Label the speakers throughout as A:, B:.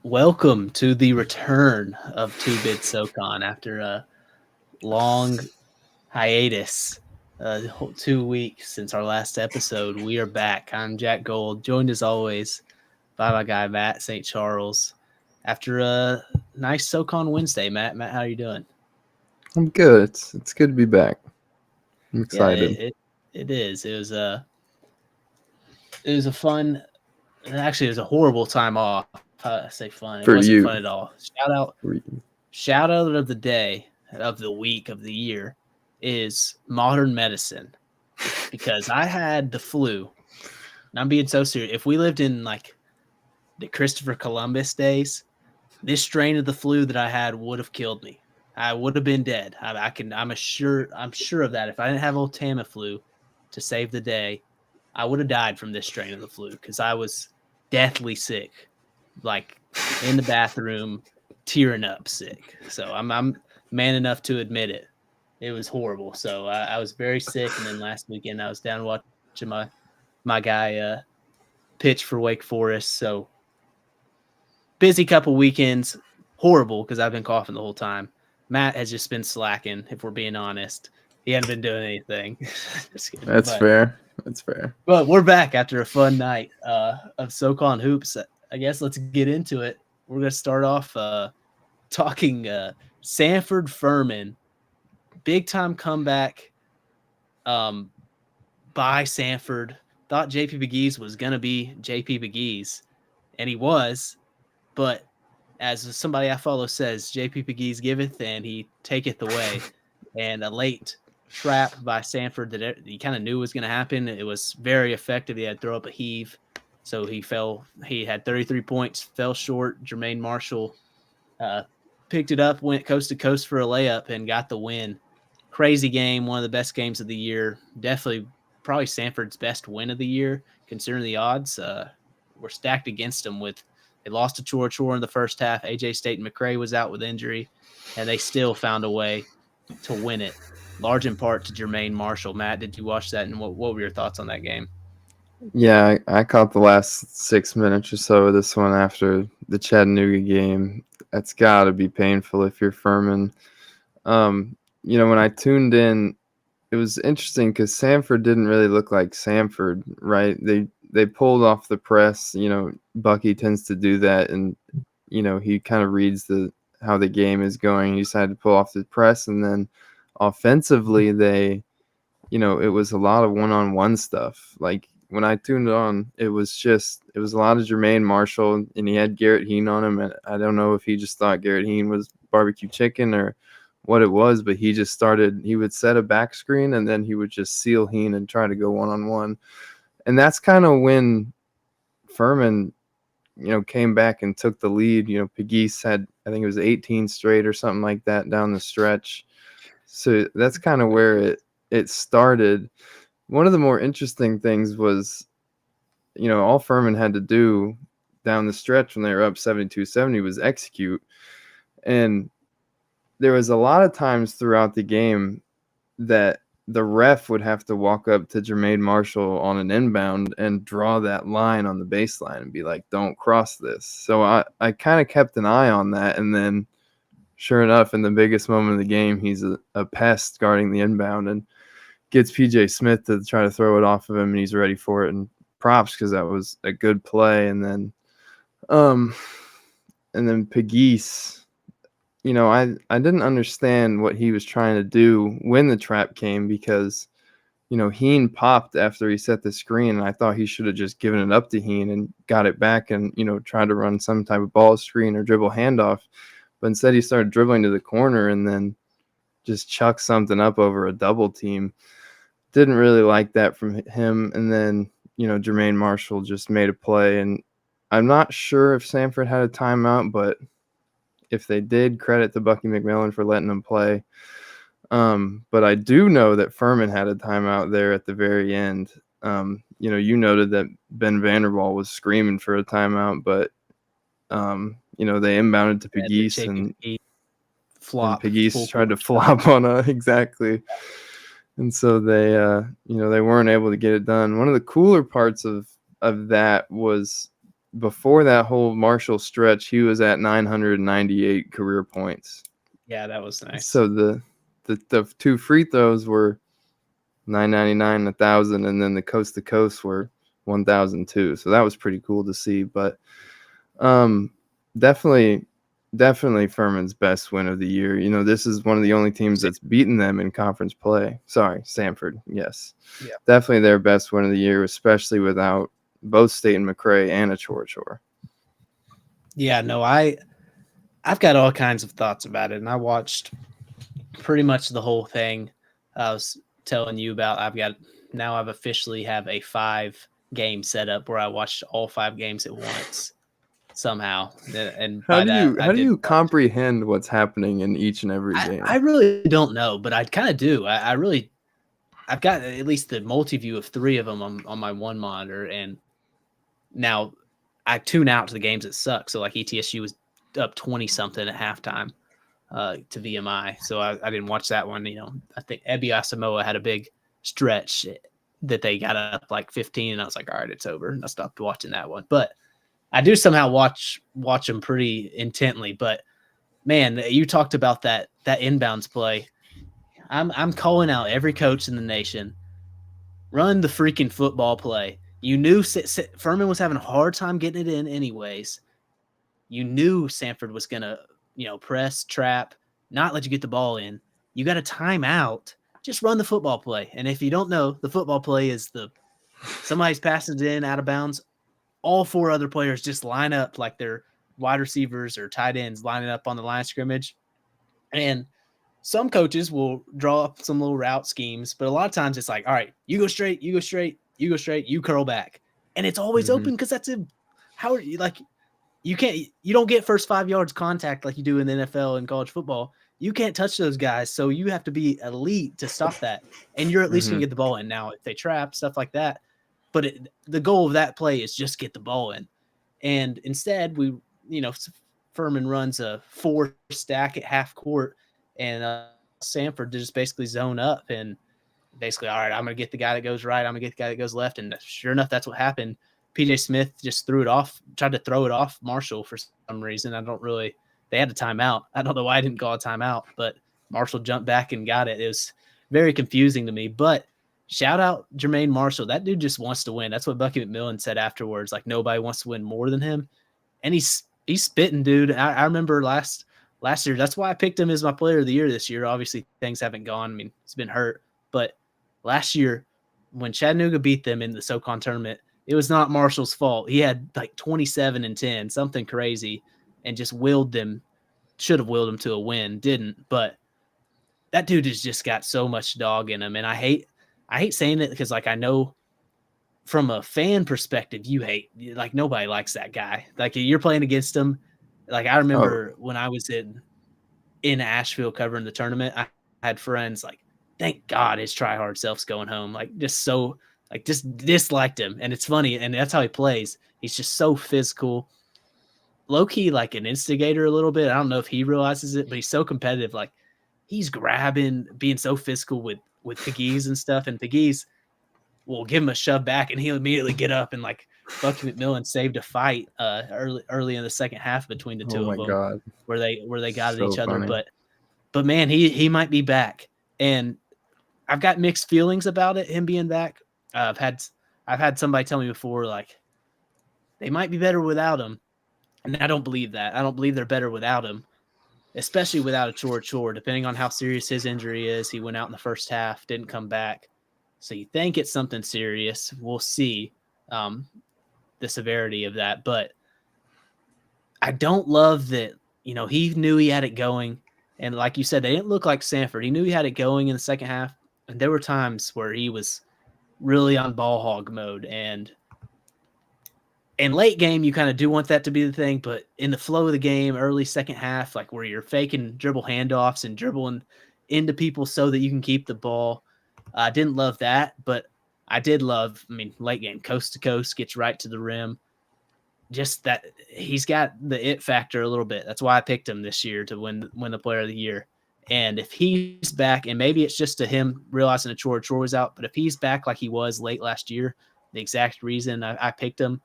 A: Welcome to the return of Two Bit SoCon after a long hiatus, 2 weeks since our last episode. We are back. I'm Jack Gold, joined as always by my guy Matt St. Charles. After a nice SoCon Wednesday, Matt, how are you doing?
B: I'm good. It's good to be back. I'm
A: Yeah,
B: excited.
A: it is. It was a fun. Actually, it was a horrible time off. I say fun. It
B: For
A: wasn't fun
B: you.
A: at all. Shout out of the day, of the week, of the year is modern medicine, because I had the flu. And I'm being so serious. If we lived in like the Christopher Columbus days, this strain of the flu that I had would have killed me. I would have been dead. I'm sure of that. If I didn't have old Tamiflu to save the day, I would have died from this strain of the flu because I was deathly sick, like in the bathroom, tearing up sick. So I'm man enough to admit it. It was horrible. So I was very sick, and then last weekend I was down watching my guy pitch for Wake Forest. So busy couple weekends. Horrible because I've been coughing the whole time. Matt has just been slacking, if we're being honest. He hadn't been doing anything. Just kidding.
B: That's fair. That's fair.
A: But we're back after a fun night of SoCon hoops. I guess let's get into it. We're going to start off talking Samford Furman. Big time comeback by Samford. Thought JP McGee's was going to be JP McGee's, and he was. But as somebody I follow says, JP McGee's giveth and he taketh away. And a late trap by Samford that he kind of knew was going to happen. It was very effective. He had to throw up a heave. So he had 33 points, fell short. Jermaine Marshall picked it up, went coast to coast for a layup, and got the win. Crazy game, one of the best games of the year. Definitely probably Samford's best win of the year, considering the odds were stacked against them. They lost to Chor in the first half. AJ State and McCray was out with injury, and they still found a way to win it, large in part to Jermaine Marshall. Matt, did you watch that, and what were your thoughts on that game?
B: Yeah, I caught the last 6 minutes or so of this one after the Chattanooga game. That's got to be painful if you're Furman. When I tuned in, it was interesting because Samford didn't really look like Samford, right? They pulled off the press. Bucky tends to do that, and he kind of reads how the game is going. He decided to pull off the press, and then offensively, it was a lot of one-on-one stuff. Like when I tuned on, it was a lot of Jermaine Marshall, and he had Garrett Heen on him. And I don't know if he just thought Garrett Heen was barbecue chicken or what it was, but he would set a back screen and then he would just seal Heen and try to go one-on-one. And that's kind of when Furman, came back and took the lead. Pegues had, I think it was 18 straight or something like that down the stretch. So that's kind of where it started. One of the more interesting things was, all Furman had to do down the stretch when they were up 72-70 was execute. And there was a lot of times throughout the game that the ref would have to walk up to Jermaine Marshall on an inbound and draw that line on the baseline and be like, don't cross this. So I kind of kept an eye on that. And then sure enough, in the biggest moment of the game, he's a pest guarding the inbound and gets PJ Smith to try to throw it off of him, and he's ready for it. And props, because that was a good play. And then Pegues, I didn't understand what he was trying to do when the trap came, because Heen popped after he set the screen, and I thought he should have just given it up to Heen and got it back and tried to run some type of ball screen or dribble handoff. But instead he started dribbling to the corner and then just chucked something up over a double team. Didn't really like that from him. And then Jermaine Marshall just made a play, and I'm not sure if Samford had a timeout, but if they did, credit to Bucky McMillan for letting them play. But I do know that Furman had a timeout there at the very end. You noted that Ben Vanderwall was screaming for a timeout, but they inbounded to Pegues, and Pegues tried to flop on exactly. And so they weren't able to get it done. One of the cooler parts of that was before that whole Marshall stretch, he was at 998 career points.
A: Yeah, that was nice.
B: So the two free throws were 999, 1,000, and then the coast to coast were 1,002. So that was pretty cool to see. But definitely Furman's best win of the year. You know, this is one of the only teams that's beaten them in conference play. Sorry, Samford. Yes,
A: yeah,
B: definitely their best win of the year, especially without both State and McRae and a Chore.
A: Yeah, no, I've got all kinds of thoughts about it, and I watched pretty much the whole thing. I was telling you about. I've officially have a 5-game setup where I watched all 5 games at once somehow, and
B: How
A: by
B: do
A: that
B: you
A: I
B: how do
A: did.
B: you comprehend what's happening in each and every game?
A: I really don't know, but I kind of do. I've got at least the multi-view of 3 of them on my one monitor, and now I tune out to the games that suck. So like ETSU was up 20 something at halftime to VMI, so I didn't watch that one. You know, I think Ebi Asamoah had a big stretch that they got up like 15, and I was like, all right, it's over, and I stopped watching that one. But I do somehow watch them pretty intently. But man, you talked about that inbounds play. I'm calling out every coach in the nation. Run the freaking football play. You knew Furman was having a hard time getting it in anyways. You knew Samford was going to, press, trap, not let you get the ball in. You got a timeout. Just run the football play. And if you don't know, the football play is somebody's passing it in out of bounds. All 4 other players just line up like they're wide receivers or tight ends lining up on the line of scrimmage. And some coaches will draw up some little route schemes, but a lot of times it's like, all right, you go straight, you go straight, you go straight, you curl back. And it's always open because that's how are you like, you don't get first 5 yards contact like you do in the NFL and college football. You can't touch those guys. So you have to be elite to stop that. And you're at least going to get the ball in. Now, if they trap, stuff like that. But the goal of that play is just get the ball in. And instead, Furman runs a 4 stack at half court, and Samford just basically zone up and basically, all right, I'm going to get the guy that goes right. I'm going to get the guy that goes left. And sure enough, that's what happened. PJ Smith just tried to throw it off Marshall for some reason. They had a timeout. I don't know why I didn't call a timeout, but Marshall jumped back and got it. It was very confusing to me, but shout out Jermaine Marshall. That dude just wants to win. That's what Bucky McMillan said afterwards. Like nobody wants to win more than him. And he's spitting, dude. I remember last year. That's why I picked him as my player of the year this year. Obviously, things haven't gone. I mean, he's been hurt. But last year, when Chattanooga beat them in the SoCon tournament, it was not Marshall's fault. He had like 27 and 10, something crazy, and just should have willed them to a win. Didn't. But that dude has just got so much dog in him. And I hate saying it because, like, I know from a fan perspective, like nobody likes that guy. Like you're playing against him. Like I remember when I was in Asheville covering the tournament, I had friends like, thank God his try hard self's going home. Like just disliked him. And it's funny. And that's how he plays. He's just so physical, low key, like an instigator a little bit. I don't know if he realizes it, but he's so competitive. Like he's grabbing, being so physical with Pegues and stuff. And Pegues will give him a shove back and he'll immediately get up, and like Bucky McMillan saved a fight early in the second half between the two of them.
B: God.
A: where they got at
B: So
A: each other.
B: funny.
A: But man, he might be back, and I've got mixed feelings about it, him being back. I've had somebody tell me before, like they might be better without him, and I don't believe that. I don't believe they're better without him, especially without a Chore. Depending on how serious his injury is, he went out in the first half, didn't come back. So you think it's something serious. We'll see the severity of that. But I don't love that, he knew he had it going. And like you said, they didn't look like Samford. He knew he had it going in the second half. And there were times where he was really on ball hog mode. And in late game, you kind of do want that to be the thing. But in the flow of the game, early second half, like where you're faking dribble handoffs and dribbling into people so that you can keep the ball, I didn't love that, but I did love, late game, coast to coast, gets right to the rim. Just that he's got the it factor a little bit. That's why I picked him this year to win the player of the year. And if he's back, and maybe it's just to him realizing that Chore was out, but if he's back like he was late last year, the exact reason I picked him,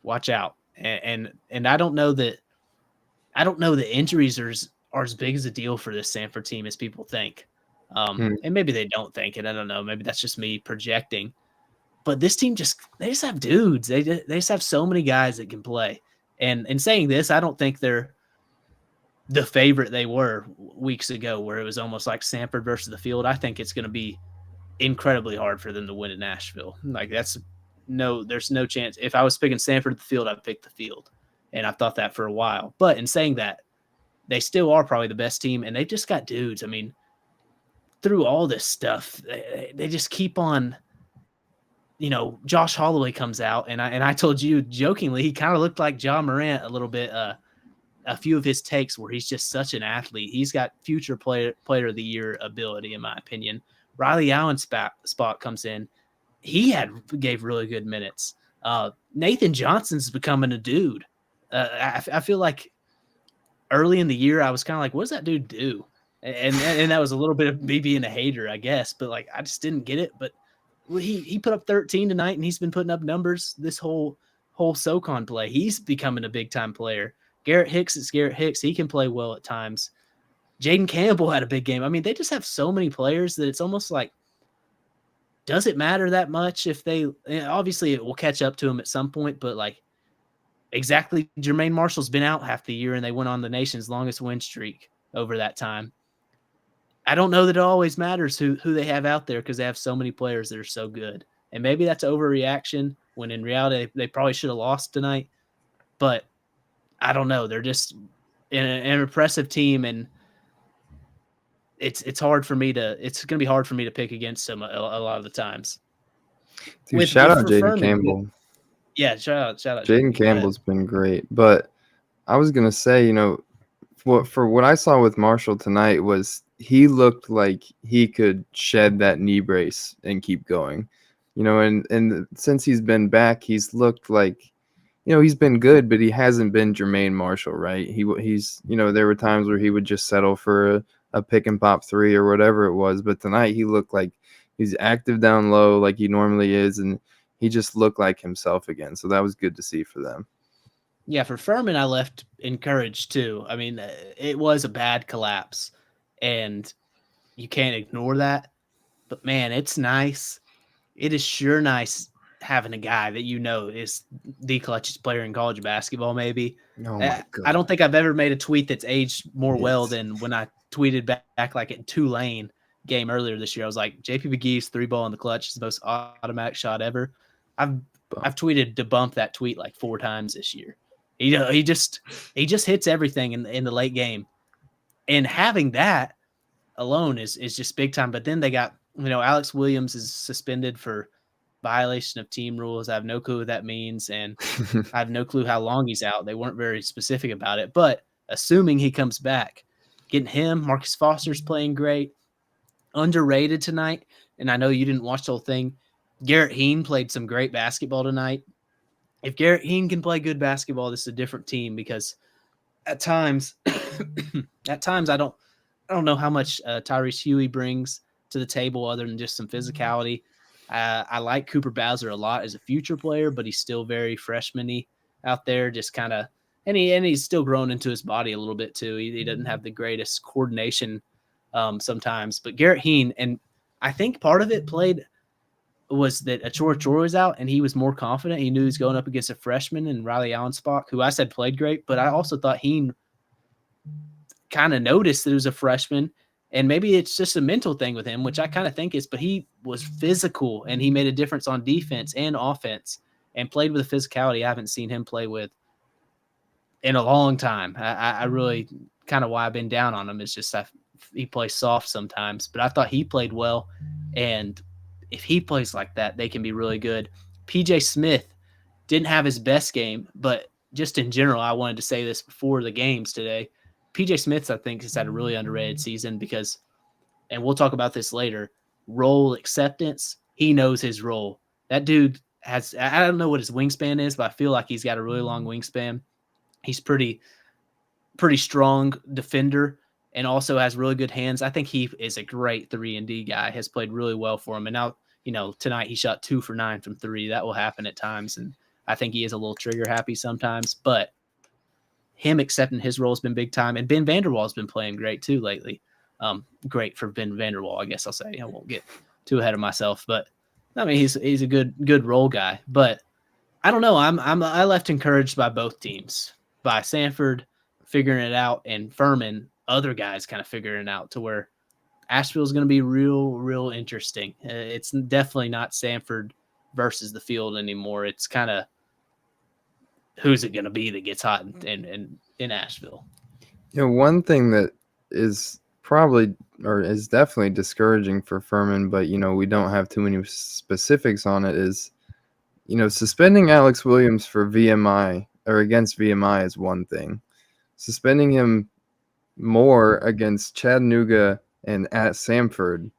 A: watch out. And I don't know that injuries are as big as a deal for this Samford team as people think. And maybe they don't think it. I don't know. Maybe that's just me projecting. But this team they just have dudes. They just have so many guys that can play. And in saying this, I don't think they're the favorite they were weeks ago, where it was almost like Samford versus the field. I think it's going to be incredibly hard for them to win in Nashville. Like there's no chance. If I was picking Samford at the field, I'd pick the field. And I've thought that for a while. But in saying that, they still are probably the best team, and they've just got dudes. I mean, through all this stuff, they just keep on. Josh Holloway comes out, and I told you jokingly, he kind of looked like John Morant a little bit. A few of his takes where he's just such an athlete. He's got future player of the year ability, in my opinion. Riley Allen's spot comes in. He gave really good minutes. Nathan Johnson's becoming a dude. I feel like early in the year, I was kind of like, what does that dude do? And that was a little bit of me being a hater, I guess. But like, I just didn't get it. But he put up 13 tonight, and he's been putting up numbers this whole SoCon play. He's becoming a big time player. Garrett Hicks is Garrett Hicks. He can play well at times. Jaden Campbell had a big game. I mean, they just have so many players that it's almost like, does it matter that much if they – obviously, it will catch up to them at some point, but like exactly Jermaine Marshall's been out half the year, and they went on the nation's longest win streak over that time. I don't know that it always matters who they have out there because they have so many players that are so good. And maybe that's overreaction when in reality they probably should have lost tonight. But – I don't know. They're just an impressive team, and it's hard for me to. It's going to be hard for me to pick against them a lot of the times.
B: Dude, shout out Jaden Campbell.
A: Yeah, shout out.
B: Jaden Campbell's been great, but I was going to say, for what I saw with Marshall tonight was he looked like he could shed that knee brace and keep going, and since he's been back, he's looked like. He's been good, but he hasn't been Jermaine Marshall, right? He's there were times where he would just settle for a pick and pop three or whatever it was. But tonight he looked like he's active down low like he normally is, and he just looked like himself again. So that was good to see for them.
A: Yeah, for Furman, I left encouraged too. I mean, it was a bad collapse, and you can't ignore that. But man, it's nice. It is sure nice having a guy that is the clutchest player in college basketball, maybe.
B: Oh my God.
A: I don't think I've ever made a tweet that's aged more well than when I tweeted back like at Tulane game earlier this year. I was like, JP McGee's 3-ball in the clutch is the most automatic shot ever. I've tweeted to bump that tweet like 4 times this year. He just hits everything in the late game. And having that alone is just big time. But then they got, Alex Williams is suspended for violation of team rules. I have no clue what that means, and I have no clue how long he's out. They weren't very specific about it, but assuming he comes back, getting him, Marcus Foster's playing great, underrated tonight, and I know you didn't watch the whole thing. Garrett Heen played some great basketball tonight. If Garrett Heen can play good basketball, this is a different team because at times, I don't know how much Tyrese Huey brings to the table other than just some physicality. I like Cooper Bowser a lot as a future player, but he's still very freshman-y out there, just kind of – and he's still growing into his body a little bit too. He doesn't have the greatest coordination sometimes. But Garrett Heen, and I think part of it was that Achor was out, and he was more confident. He knew he was going up against a freshman and Riley Allenspach, who I said played great, but I also thought Heen kind of noticed that he was a freshman. And maybe it's just a mental thing with him, which I kind of think is, but he was physical and he made a difference on defense and offense and played with a physicality I haven't seen him play with in a long time. I really kind of why I've been down on him is just he plays soft sometimes, but I thought he played well. And if he plays like that, they can be really good. PJ Smith didn't have his best game, but just in general, I wanted to say this before the games today. PJ Smith, I think, has had a really underrated season because, and we'll talk about this later, role acceptance. He knows his role. That dude has, I don't know what his wingspan is, but I feel like he's got a really long wingspan. He's pretty strong defender and also has really good hands. I think he is a great 3-and-D guy, has played really well for him. And now, tonight he shot 2 for 9 from 3. That will happen at times. And I think he is a little trigger happy sometimes, but him accepting his role has been big time. And Ben Vanderwaal's been playing great too lately. Great for Ben Vanderwaal, I guess I'll say. I won't get too ahead of myself, but I mean he's a good role guy. But I don't know. I left encouraged by both teams, by Samford figuring it out and Furman, other guys kind of figuring it out to where Asheville is going to be real interesting. It's definitely not Samford versus the field anymore. It's kind of who's it going to be that gets hot in Asheville.
B: One thing that is probably or is definitely discouraging for Furman, but we don't have too many specifics on it, is suspending Alex Williams for VMI or against VMI is one thing. Suspending him more against Chattanooga and at Samford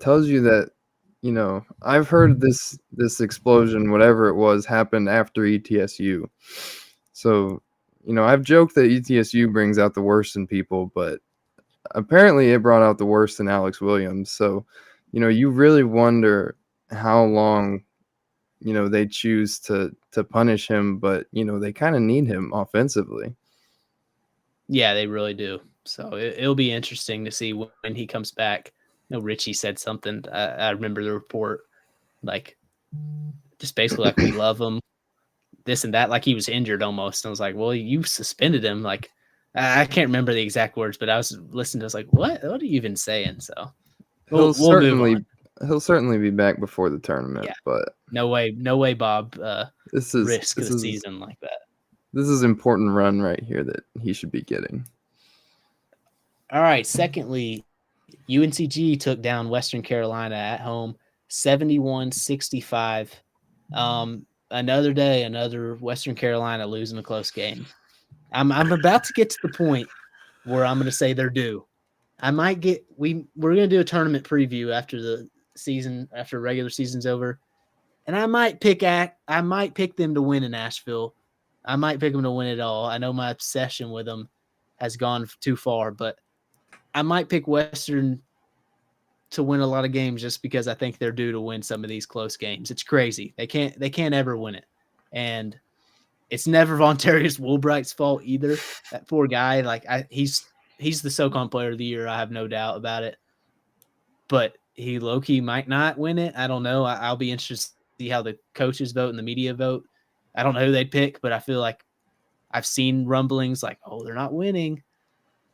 B: tells you that I've heard this explosion, whatever it was, happened after ETSU. So I've joked that ETSU brings out the worst in people, but apparently it brought out the worst in Alex Williams. So you really wonder how long they choose to punish him, but they kind of need him offensively.
A: Yeah, they really do. So it'll be interesting to see when he comes back. Richie said something. I remember the report, like just basically like we love him, this and that, like he was injured almost. And I was like, well, you suspended him. Like I can't remember the exact words, but I was listening to. I was like, what are you even saying? So we'll move on.
B: He'll certainly be back before the tournament.
A: Yeah.
B: But
A: no way, Bob. Risk the season like that.
B: This is an important run right here that he should be getting.
A: All right. Secondly, UNCG took down Western Carolina at home, 71-65. Another day, another Western Carolina losing a close game. I'm about to get to the point where I'm going to say they're due. I might get we're going to do a tournament preview after the season, after regular season's over, and I might pick them to win in Asheville. I might pick them to win it all. I know my obsession with them has gone too far, but I might pick Western to win a lot of games just because I think they're due to win some of these close games. It's crazy. They can't ever win it. And it's never Vontarius Woolbright's fault either. That poor guy, he's the SoCon player of the year. I have no doubt about it. But he low-key might not win it. I don't know. I'll be interested to see how the coaches vote and the media vote. I don't know who they'd pick, but I feel like I've seen rumblings like, oh, they're not winning.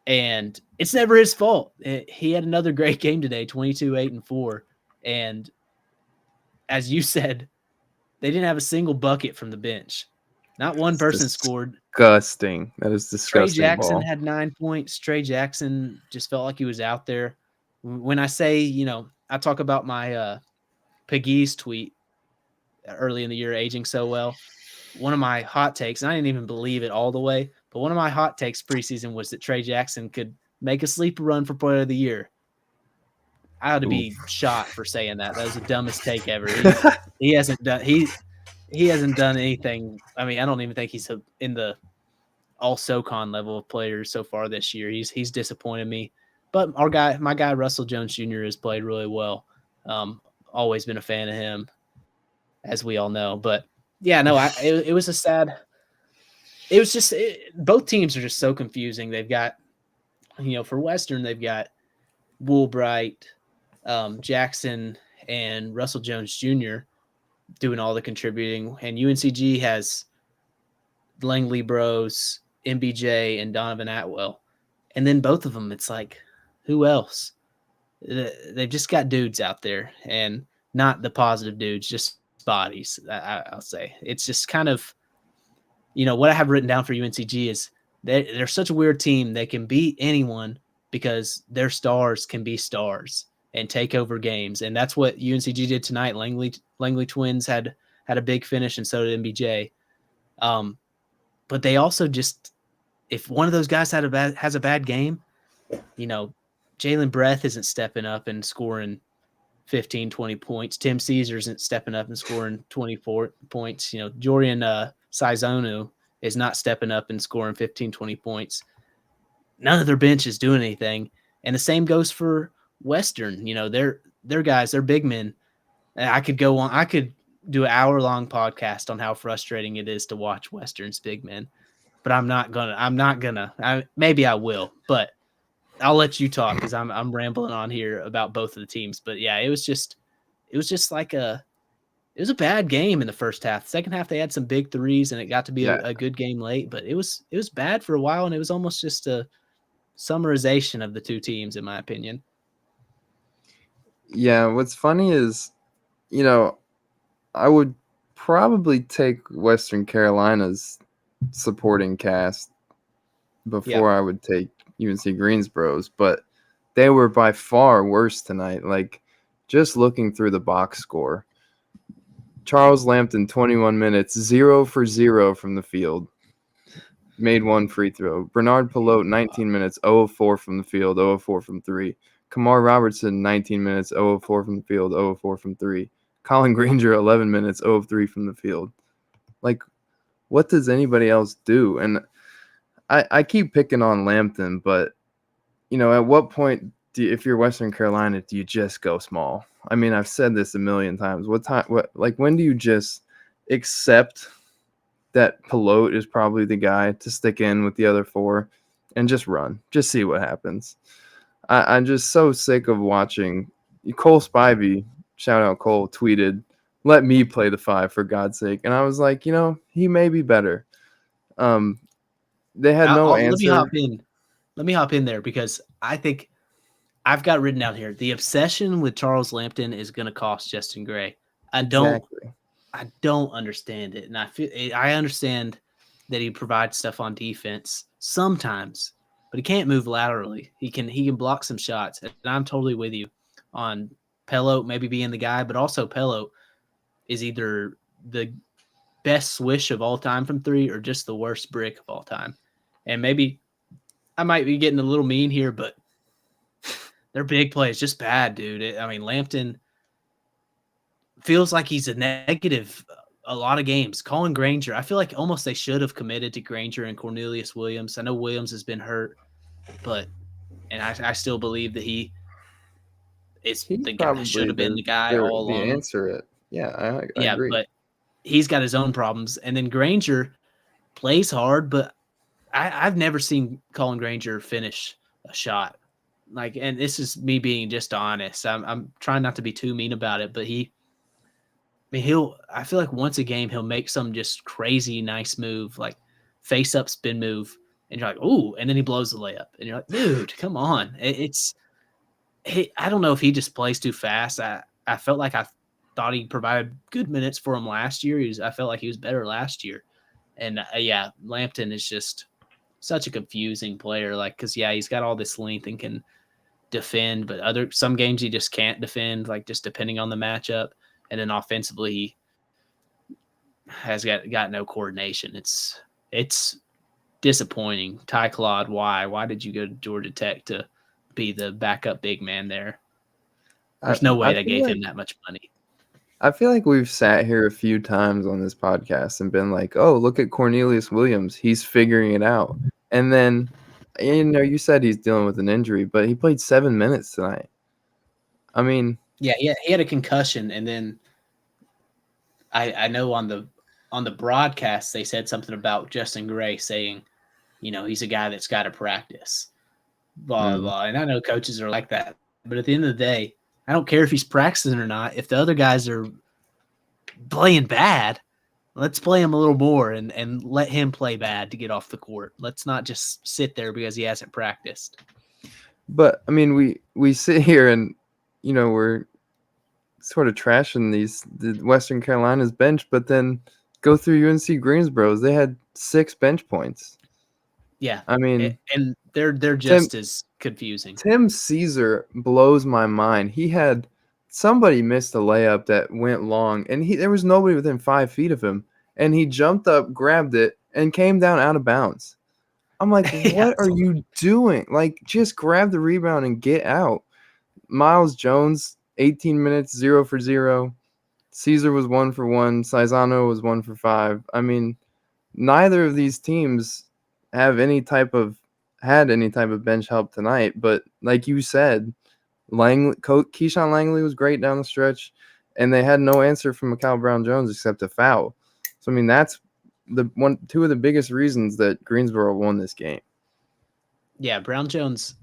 A: And it's never his fault. He had another great game today, 22-8-4. And as you said, they didn't have a single bucket from the bench. Not one person scored.
B: Disgusting. That is disgusting.
A: Trey Jackson had 9 points. Trey Jackson just felt like he was out there. When I say, I talk about my Peggy's tweet early in the year, aging so well. One of my hot takes, and I didn't even believe it all the way, but one of my hot takes preseason was that Trey Jackson could make a sleeper run for player of the year. I ought to be shot for saying that. That was the dumbest take ever. He hasn't done anything. I mean, I don't even think he's in the all SoCon level of players so far this year. He's disappointed me. But my guy Russell Jones Jr. has played really well. Always been a fan of him, as we all know. But yeah, no, it was a sad. It was just both teams are just so confusing. They've got, for Western, they've got Woolbright, Jackson, and Russell Jones Jr. doing all the contributing, and UNCG has Langley Bros, MBJ, and Donovan Atwell, and then both of them, it's like, who else? They've just got dudes out there, and not the positive dudes, just bodies. I'll say it's just kind of, what I have written down for UNCG is they're such a weird team. They can beat anyone because their stars can be stars and take over games. And that's what UNCG did tonight. Langley twins had a big finish, and so did MBJ. But they also just, if one of those guys has a bad game, Jalen Breath isn't stepping up and scoring 15, 20 points. Tim Caesar isn't stepping up and scoring 24 points. Jorian Saizonu is not stepping up and scoring 15, 20 points. None of their bench is doing anything. And the same goes for Western. Their guys, they're big men. I could go on. I could do an hour-long podcast on how frustrating it is to watch Western's big men, but I'm not gonna. Maybe I will, but I'll let you talk because I'm rambling on here about both of the teams. But yeah, it was just like it was a bad game in the first half. Second half they had some big threes and it got to be
B: Yeah.
A: a good game late, but it was bad for a while and it was almost just a summarization of the two teams in my opinion.
B: Yeah, what's funny is, I would probably take Western Carolina's supporting cast before I would take UNC Greensboro's, but they were by far worse tonight. Like, just looking through the box score, Charles Lampton, 21 minutes, 0 for 0 from the field. Made one free throw. Bernard Pelote, 19 minutes, 0 of 4 from the field, 0 of 4 from 3. Kamar Robertson, 19 minutes, 0 of 4 from the field, 0 of 4 from 3. Colin Granger, 11 minutes, 0 of 3 from the field. Like, what does anybody else do? And I keep picking on Lampton, but, at what point, if you're Western Carolina, do you just go small? I mean, I've said this a million times. When do you just accept that Pelote is probably the guy to stick in with the other four and just run, just see what happens? I'm just so sick of watching. Cole Spivey, shout out Cole, tweeted, "Let me play the 5 for God's sake." And I was like, he may be better. They had no answer.
A: Let me hop in there because I think I've got written down here the obsession with Charles Lampton is going to cost Justin Gray. I don't understand it, and I understand that he provides stuff on defense sometimes, but he can't move laterally. He can block some shots, and I'm totally with you on Pelote maybe being the guy, but also Pelote is either the best swish of all time from 3 or just the worst brick of all time. And maybe I might be getting a little mean here, but their big play is just bad, dude. Lampton feels like he's a negative a lot of games. Colin Granger, I feel like almost they should have committed to Granger and Cornelius Williams. I know Williams has been hurt, but I still believe that he's the guy that should have been the guy all
B: the
A: along.
B: answer. I agree.
A: But he's got his own problems. And then Granger plays hard, but I've never seen Colin Granger finish a shot. And this is me being just honest. I'm trying not to be too mean about it, but I feel like once a game he'll make some just crazy nice move, like face up spin move, and you're like, ooh, and then he blows the layup, and you're like, dude, come on. I don't know if he just plays too fast. I felt like I thought he provided good minutes for him last year. I felt like he was better last year, and Lampton is just such a confusing player. Because he's got all this length and can defend, but some games he just can't defend, just depending on the matchup. And then offensively, he has got no coordination. It's disappointing. Ty Claude, why did you go to Georgia Tech to be the backup big man there? There's no way they gave him that much money.
B: I feel like we've sat here a few times on this podcast and been like, oh, look at Cornelius Williams. He's figuring it out. And then, you said he's dealing with an injury, but he played 7 minutes tonight. I mean,
A: yeah, he had a concussion, and then I know on the broadcast they said something about Justin Gray saying, he's a guy that's got to practice, blah, blah. And I know coaches are like that, but at the end of the day, I don't care if he's practicing or not. If the other guys are playing bad, let's play him a little more and let him play bad to get off the court. Let's not just sit there because he hasn't practiced.
B: But I mean, we sit here and we're sort of trashing the Western Carolina's bench, but then go through UNC Greensboro's. They had 6 bench points.
A: Yeah,
B: I mean,
A: and they're just as confusing.
B: Tim Caesar blows my mind. He had somebody missed a layup that went long, and there was nobody within 5 feet of him, and he jumped up, grabbed it, and came down out of bounds. I'm like, what are you doing? Just grab the rebound and get out. Miles Jones, 18 minutes, 0 for 0. Caesar was 1 for 1. Saizano was 1 for 5. I mean, neither of these teams had any type of bench help tonight. But like you said, Keyshawn Langley was great down the stretch, and they had no answer from Mikal Brown-Jones except a foul. So I mean, that's two of the biggest reasons that Greensboro won this game.
A: Yeah, Brown-Jones,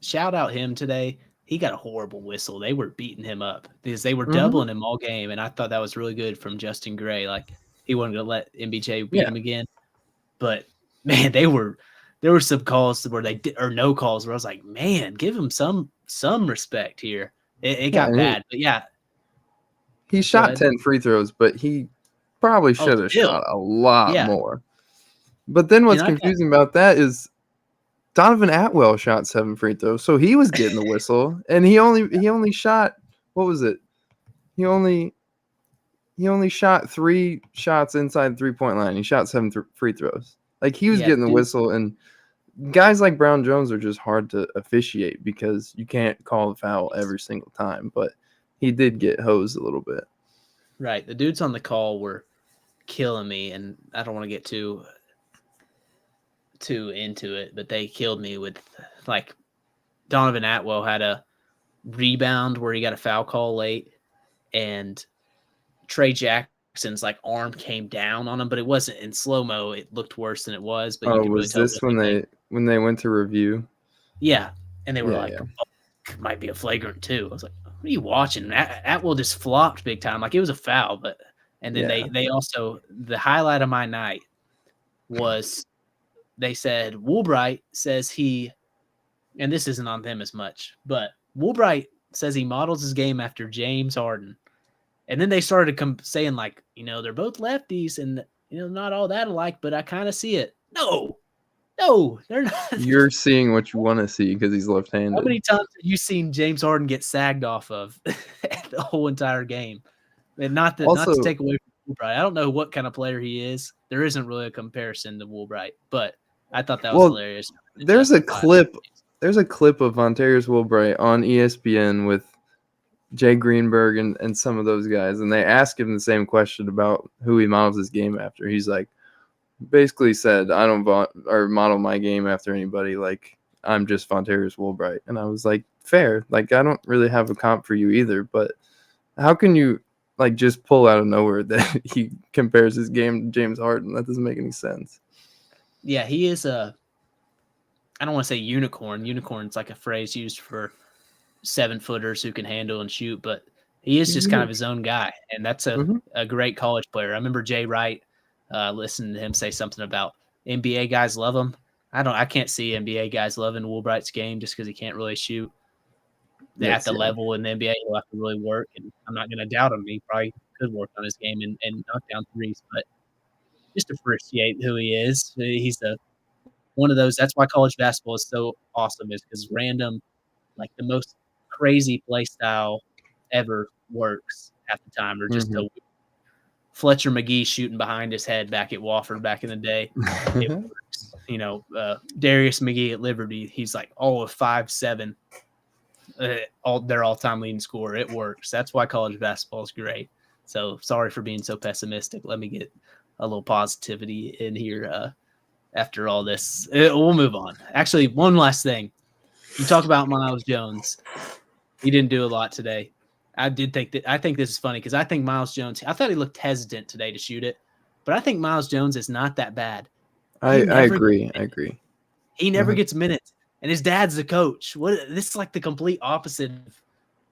A: shout out him today. He got a horrible whistle. They were beating him up because they were doubling him all game, and I thought that was really good from Justin Gray. Like, he wanted to let MBJ beat him again. But, man, there were some calls where they did, or no calls where I was like, man, give him some respect here. It got bad, but yeah.
B: He shot 10 free throws, but he probably should have shot a lot more. But then what's confusing about that is Donovan Atwell shot 7 free throws, so he was getting the whistle, and he only shot, what was it? He only shot 3 shots inside the 3-point line. He shot 7 free throws. Like, he was getting the whistle, and guys like Brown-Jones are just hard to officiate because you can't call the foul every single time, but he did get hosed a little bit.
A: Right. The dudes on the call were killing me, and I don't want to get too into it, but they killed me with, like, Donovan Atwell had a rebound where he got a foul call late, and Trey Jackson's like arm came down on him, but it wasn't in slow-mo. It looked worse than it was, but you could really tell.
B: Was this when they went to review?
A: Yeah, and they were oh, it might be a flagrant too. I was like, what are you watching? Atwell just flopped big time. Like, it was a foul, and then they also, the highlight of my night was, they said Woolbright says he, and this isn't on them as much, but Woolbright says he models his game after James Harden. And then they started saying, like, they're both lefties and, not all that alike, but I kind of see it. No, they're not.
B: You're seeing what you want to see because he's left-handed.
A: How many times have you seen James Harden get sagged off of the whole entire game? And not to take away from Woolbright. I don't know what kind of player he is. There isn't really a comparison to Woolbright, but I thought that was hilarious.
B: There's a clip of Vonterius Woolbright on ESPN with Jay Greenberg and some of those guys, and they ask him the same question about who he models his game after. He's like, basically said, I don't model my game after anybody. Like, I'm just Vonterius Woolbright. And I was like, fair. Like, I don't really have a comp for you either, but how can you, like, just pull out of nowhere that he compares his game to James Harden? That doesn't make any sense.
A: Yeah, he is I don't want to say unicorn. Unicorn's like a phrase used for 7-footers who can handle and shoot, but he is just kind of his own guy, and that's a great college player. I remember Jay Wright listening to him say something about NBA guys love him. I can't see NBA guys loving Woolbright's game just because he can't really shoot at the level in the NBA. He'll have to really work, and I'm not going to doubt him. He probably could work on his game and knock down threes, but just appreciate who he is. He's one of those. That's why college basketball is so awesome, is because random, like the most crazy play style ever works half the time, or just Fletcher McGee shooting behind his head back at Wofford back in the day. It works. Darius McGee at Liberty, he's like all of 5'7", their all-time leading scorer. It works. That's why college basketball is great. So sorry for being so pessimistic. Let me get a little positivity in here after all this. We'll move on. Actually, one last thing. You talk about Miles Jones. He didn't do a lot today. I think this is funny because I think Miles Jones, I thought he looked hesitant today to shoot it, but I think Miles Jones is not that bad.
B: I agree.
A: He never gets minutes, and his dad's the coach. This is like the complete opposite of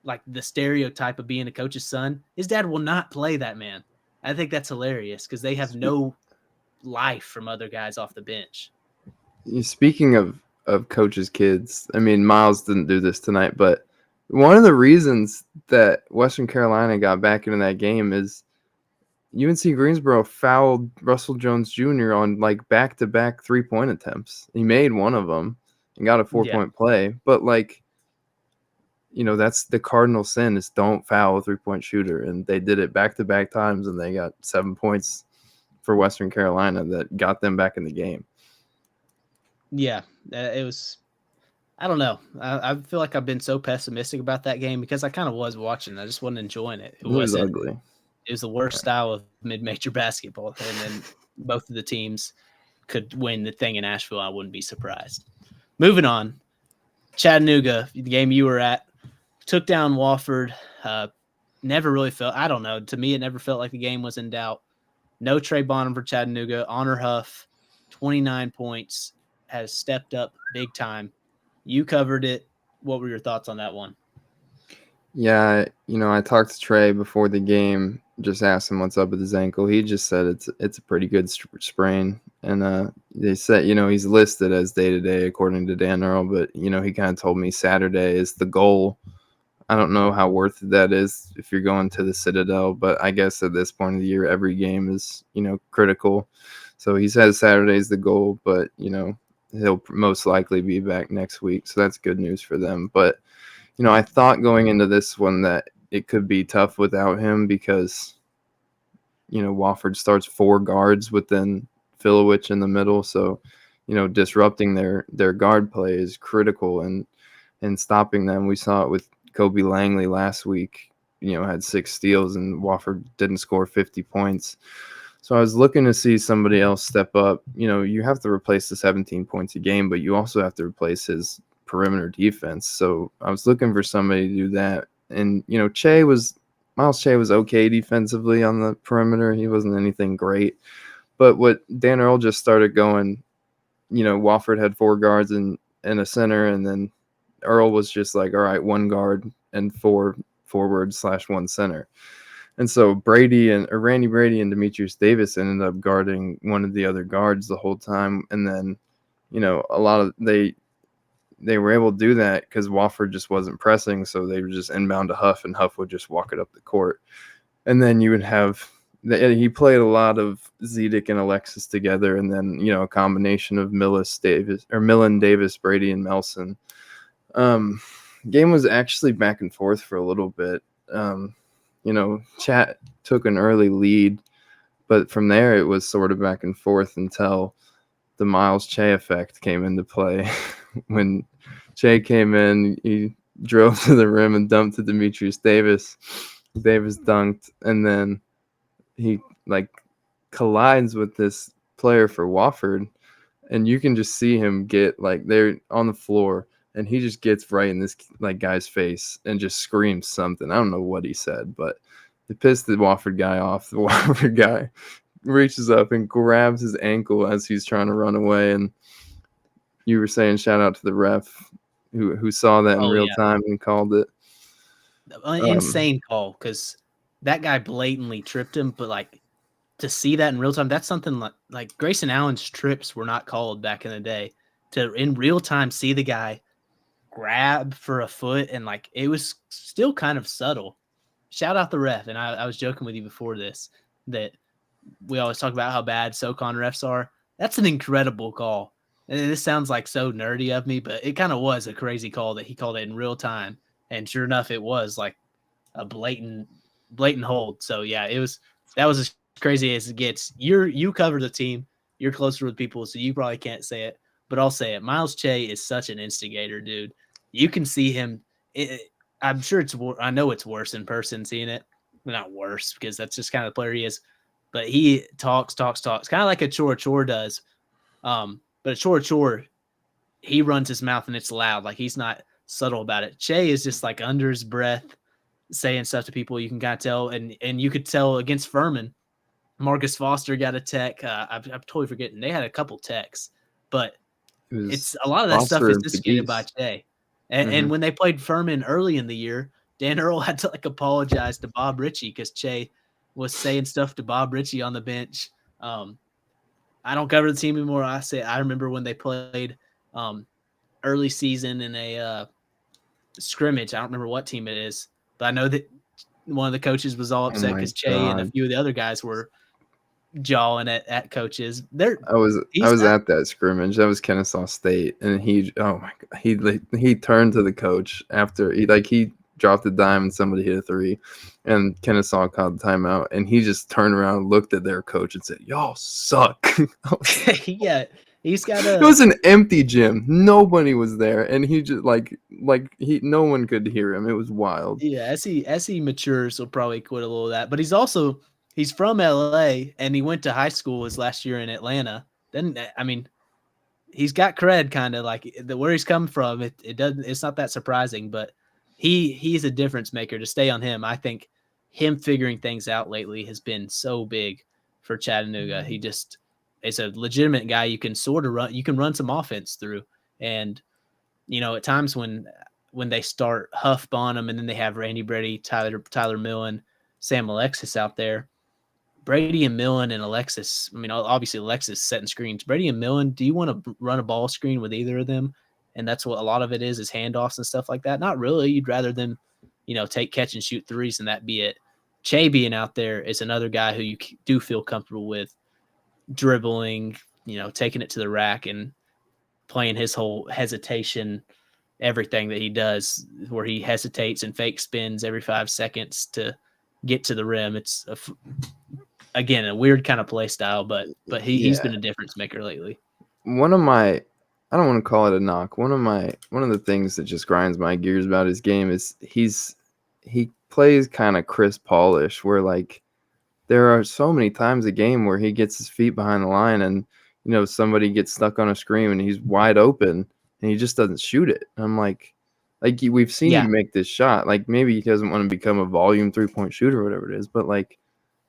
A: like the stereotype of being a coach's son. His dad will not play that man. I think that's hilarious because they have no life from other guys off the bench.
B: Speaking of coaches' kids, I mean, Miles didn't do this tonight, but one of the reasons that Western Carolina got back into that game is UNC Greensboro fouled Russell Jones Jr. on like back-to-back 3-point attempts. He made one of them and got a 4-point play, but like, that's the cardinal sin is don't foul a 3-point shooter, and they did it back-to-back times, and they got 7 points for Western Carolina that got them back in the game.
A: Yeah, it was. I don't know. I feel like I've been so pessimistic about that game because I kind of was watching. I just wasn't enjoying it.
B: It was ugly.
A: It was the worst style of mid-major basketball, and then both of the teams could win the thing in Asheville. I wouldn't be surprised. Moving on, Chattanooga, the game you were at, took down Wofford. never really felt, I don't know, to me it never felt like the game was in doubt. No Trey Bonham for Chattanooga. Honor Huff, 29 points, has stepped up big time. You covered it. What were your thoughts on that one?
B: Yeah, I talked to Trey before the game, just asked him what's up with his ankle. He just said it's a pretty good sprain, and they said he's listed as day-to-day according to Dan Earl, but he kind of told me Saturday is the goal. I don't know how worth it that is if you're going to the Citadel, but I guess at this point of the year, every game is critical. So he says Saturday is the goal, but he'll most likely be back next week, so that's good news for them. But I thought going into this one that it could be tough without him because, Wofford starts 4 guards within Filowich in the middle. So, disrupting their guard play is critical and stopping them. We saw it with Kobe Langley last week, had 6 steals and Wofford didn't score 50 points. So I was looking to see somebody else step up. You have to replace the 17 points a game, but you also have to replace his perimeter defense. So I was looking for somebody to do that. And, Miles Che was okay defensively on the perimeter. He wasn't anything great. But what Dan Earl just started going, Wofford had 4 guards and a center, and then Earl was just like, all right, 1 guard and 4 forwards / 1 center. And so Randy Brady and Demetrius Davis ended up guarding one of the other guards the whole time. And then, a lot of they were able to do that because Wofford just wasn't pressing, so they were just inbound to Huff, and Huff would just walk it up the court. And then you would have he played a lot of Zedek and Alexis together, and then a combination of Millen, Davis, Brady, and Melson. Game was actually back and forth for a little bit. Chat took an early lead, but from there it was sort of back and forth until the Miles Che effect came into play. When Che came in, he drove to the rim and dumped to Demetrius Davis. Davis dunked, and then he collides with this player for Wofford, and you can just see him get they're on the floor, and he just gets right in this guy's face and just screams something. I don't know what he said, but it pissed the Wofford guy off. The Wofford guy reaches up and grabs his ankle as he's trying to run away. And you were saying shout out to the ref who saw that in real time and called it.
A: Insane call, because that guy blatantly tripped him, but to see that in real time, that's something like Grayson Allen's trips were not called back in the day. To in real time see the guy grab for a foot, and it was still kind of subtle. Shout out the ref. And I was joking with you before this that we always talk about how bad SoCon refs are. That's an incredible call. And this sounds so nerdy of me, but it kind of was a crazy call that he called it in real time. And sure enough, it was a blatant hold. So yeah, that was as crazy as it gets. You cover the team. You're closer with people, so you probably can't say it, but I'll say it. Miles Che is such an instigator, dude. You can see him. I'm sure I know it's worse in person seeing it. Well, not worse, because that's just kind of the player he is. But he talks, kind of like a Chor does. But a Chor, he runs his mouth and it's loud. He's not subtle about it. Che is just under his breath saying stuff to people. You can kind of tell, and you could tell against Furman. Marcus Foster got a tech. I'm totally forgetting. They had a couple techs, but it's a lot of that stuff is instigated by Che. And when they played Furman early in the year, Dan Earl had to apologize to Bob Ritchie because Che was saying stuff to Bob Ritchie on the bench. I don't cover the team anymore. I remember when they played early season in a scrimmage. I don't remember what team it is, but I know that one of the coaches was all upset because Che and a few of the other guys were jawing at coaches.
B: I was at that scrimmage. That was Kennesaw State, and he turned to the coach after he dropped a dime and somebody hit a 3, and Kennesaw called the timeout, and he just turned around and looked at their coach and said, "Y'all suck."
A: Yeah, he's got
B: It was an empty gym. Nobody was there, and he just no one could hear him. It was wild.
A: Yeah, as he matures, he'll probably quit a little of that. But he's from LA, and he went to high school his last year in Atlanta. Then he's got cred, kind of where he's come from. It's not that surprising, but he's a difference maker. To stay on him, I think him figuring things out lately has been so big for Chattanooga. He just is a legitimate guy you can sort of run. You can run some offense through, and at times when they start Huff Bonham and then they have Randy Brady, Tyler Millen, Sam Alexis out there. Brady and Millen and Alexis. I mean, obviously Alexis setting screens. Brady and Millen. Do you want to run a ball screen with either of them? And that's what a lot of it is handoffs and stuff like that. Not really. You'd rather them, take catch and shoot threes and that be it. Che being out there is another guy who you do feel comfortable with dribbling, taking it to the rack and playing his whole hesitation, everything that he does, where he hesitates and fake spins every 5 seconds to get to the rim. It's again a weird kind of play style, but he's been a difference maker lately.
B: One of my, I don't want to call it a knock. One of the things that just grinds my gears about his game is he plays kind of Chris Paul-ish, where like there are so many times a game where he gets his feet behind the line and somebody gets stuck on a screen and he's wide open and he just doesn't shoot it. And I'm like we've seen you make this shot. Like maybe he doesn't want to become a volume 3-point shooter or whatever it is, but like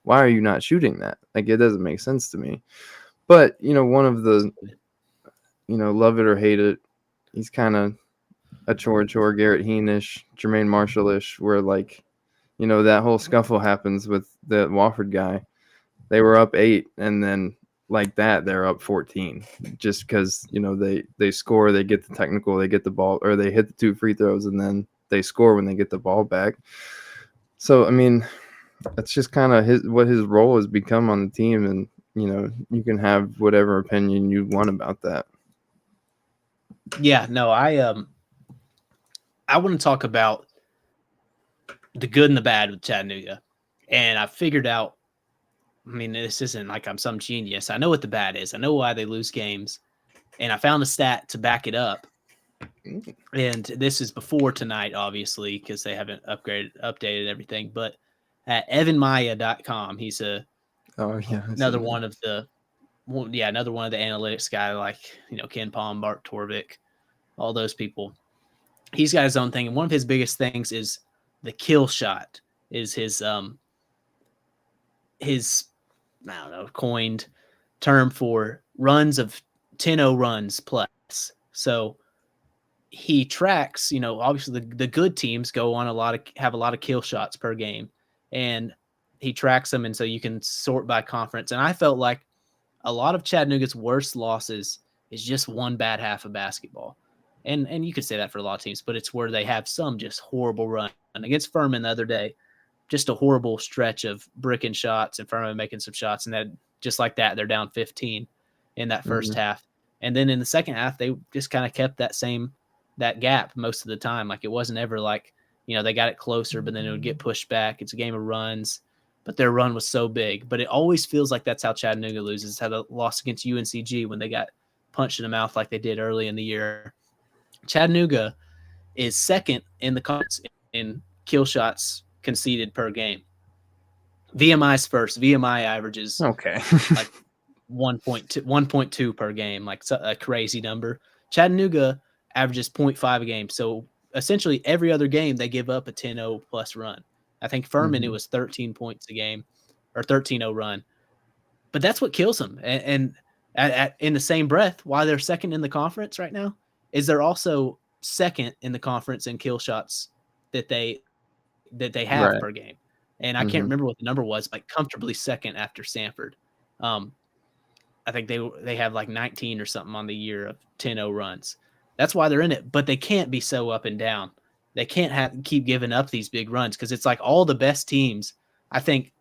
B: why are you not shooting that? Like it doesn't make sense to me. But one of the love it or hate it, he's kind of a chore Garrett Heenish, Jermaine Marshall-ish, where like that whole scuffle happens with the Wofford guy. They were up 8 and then like that they're up 14 just because they score, they get the technical, they get the ball, or they hit the 2 free throws and then they score when they get the ball back. So I mean that's just kind of what his role has become on the team, and you can have whatever opinion you want about that.
A: Yeah, no, I want to talk about the good and the bad with Chattanooga, and I figured out. I mean, this isn't like I'm some genius. I know what the bad is. I know why they lose games. And I found a stat to back it up. And this is before tonight, obviously, because they haven't updated everything. But at evanmaya.com, he's another one of the analytics guy, like, Ken Palm, Bart Torvik, all those people. He's got his own thing. And one of his biggest things is the kill shot is his I don't know, coined term for runs of 10-0 runs plus. So he tracks, obviously the good teams go on have a lot of kill shots per game, and he tracks them. And so you can sort by conference. And I felt like a lot of Chattanooga's worst losses is just one bad half of basketball. And you could say that for a lot of teams, but it's where they have some just horrible run. And against Furman the other day, just a horrible stretch of bricking shots and Furman making some shots. And that just like that, they're down 15 in that first half. And then in the second half, they just kind of kept that gap most of the time. Like it wasn't ever like, they got it closer, but then it would get pushed back. It's a game of runs, but their run was so big. But it always feels like that's how Chattanooga loses. How they lost against UNCG when they got punched in the mouth like they did early in the year. Chattanooga is second in the conference in kill shots conceded per game. VMI's first. VMI averages like 1.2 per game, like a crazy number. Chattanooga averages 0.5 a game. So essentially every other game they give up a 10-0 plus run. I think Furman, it was 13 points a game or 13-0 run. But that's what kills them. And in the same breath, why they're second in the conference right now is they're also second in the conference in kill shots that they have per game. And I can't remember what the number was, like comfortably second after Samford. I think they have like 19 or something on the year of 10-0 runs. That's why they're in it, but they can't be so up and down. They can't keep giving up these big runs because it's like all the best teams. I think